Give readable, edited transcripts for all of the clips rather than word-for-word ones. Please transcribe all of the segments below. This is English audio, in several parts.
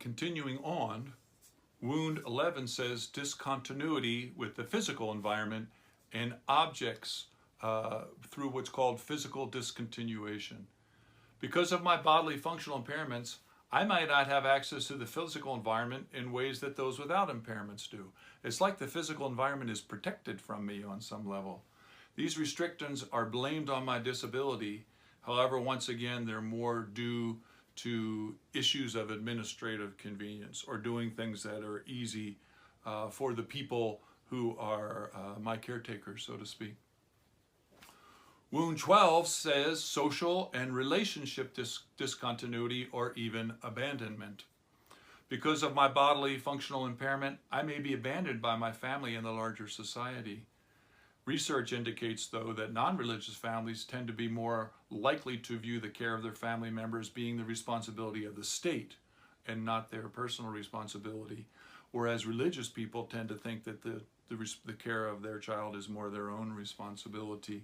Continuing on, wound 11 says discontinuity with the physical environment and objects through what's called physical discontinuation. Because of my bodily functional impairments, I might not have access to the physical environment in ways that those without impairments do. It's like the physical environment is protected from me on some level. These restrictions are blamed on my disability. However, once again, they're more due to issues of administrative convenience or doing things that are easy for the people who are my caretakers, so to speak. Wound 12 says social and relationship discontinuity or even abandonment. Because of my bodily functional impairment, I may be abandoned by my family and the larger society. Research indicates, though, that non-religious families tend to be more likely to view the care of their family members being the responsibility of the state and not their personal responsibility, whereas religious people tend to think that the care of their child is more their own responsibility.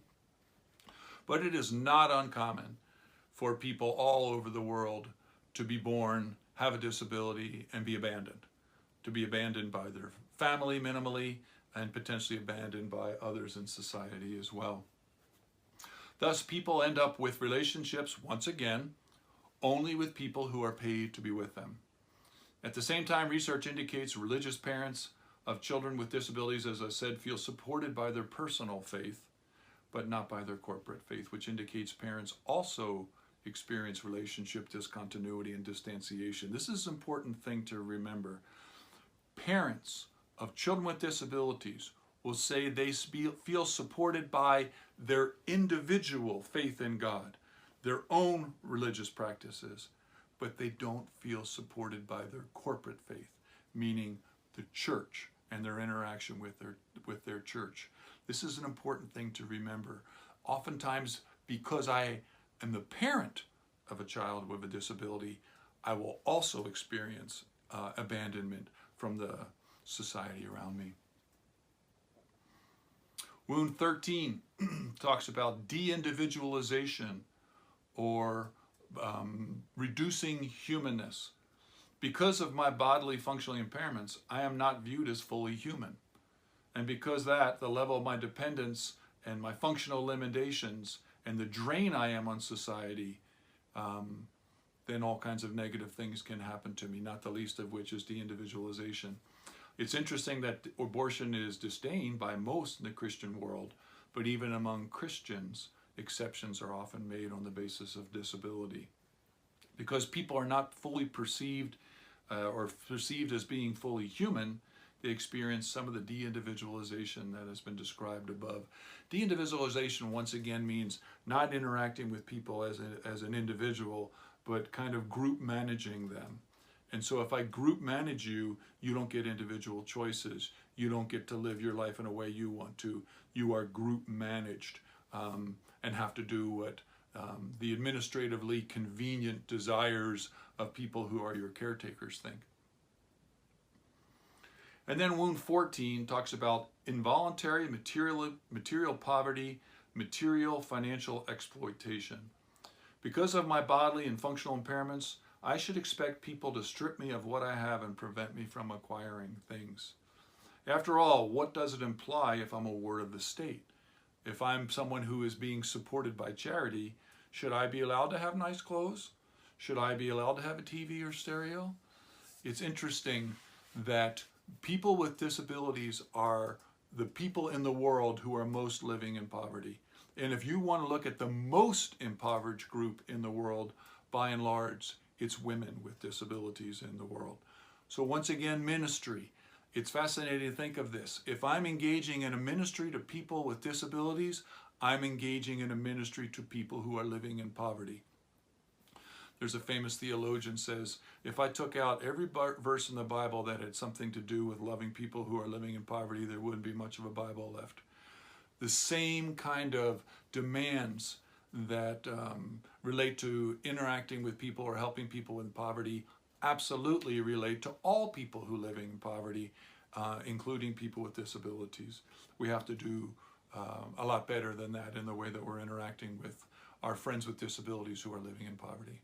But it is not uncommon for people all over the world to be born, have a disability, and be abandoned. To be abandoned by their family minimally, and potentially abandoned by others in society as well. Thus, people end up with relationships, once again, only with people who are paid to be with them. At the same time, research indicates religious parents of children with disabilities, as I said, feel supported by their personal faith, but not by their corporate faith, which indicates parents also experience relationship discontinuity and distanciation. This is an important thing to remember. Parents of children with disabilities will say they feel supported by their individual faith in God, their own religious practices, but they don't feel supported by their corporate faith, meaning the church and their interaction with their church. This is an important thing to remember. Oftentimes, because I am the parent of a child with a disability, I will also experience abandonment from the society around me. Wound 13 talks about de-individualization or reducing humanness. Because of my bodily functional impairments, I am not viewed as fully human. And because that, the level of my dependence and my functional limitations and the drain I am on society, then all kinds of negative things can happen to me, not the least of which is de-individualization. It's interesting that abortion is disdained by most in the Christian world, but even among Christians, exceptions are often made on the basis of disability. Because people are not fully perceived or perceived as being fully human, they experience some of the de-individualization that has been described above. De-individualization, once again, means not interacting with people as an individual, but kind of group managing them. And so if I group manage you, you don't get individual choices. You don't get to live your life in a way you want to. You are group managed and have to do what the administratively convenient desires of people who are your caretakers think. And then wound 14 talks about involuntary material poverty, material financial exploitation. Because of my bodily and functional impairments, I should expect people to strip me of what I have and prevent me from acquiring things. After all, what does it imply if I'm a ward of the state? If I'm someone who is being supported by charity, should I be allowed to have nice clothes? Should I be allowed to have a TV or stereo? It's interesting that people with disabilities are the people in the world who are most living in poverty. And if you want to look at the most impoverished group in the world, by and large, it's women with disabilities in the world. So once again, ministry. It's fascinating to think of this. If I'm engaging in a ministry to people with disabilities, I'm engaging in a ministry to people who are living in poverty. There's a famous theologian says, if I took out every verse in the Bible that had something to do with loving people who are living in poverty, there wouldn't be much of a Bible left. The same kind of demands that relate to interacting with people or helping people in poverty absolutely relate to all people who live in poverty, including people with disabilities. We have to do a lot better than that in the way that we're interacting with our friends with disabilities who are living in poverty.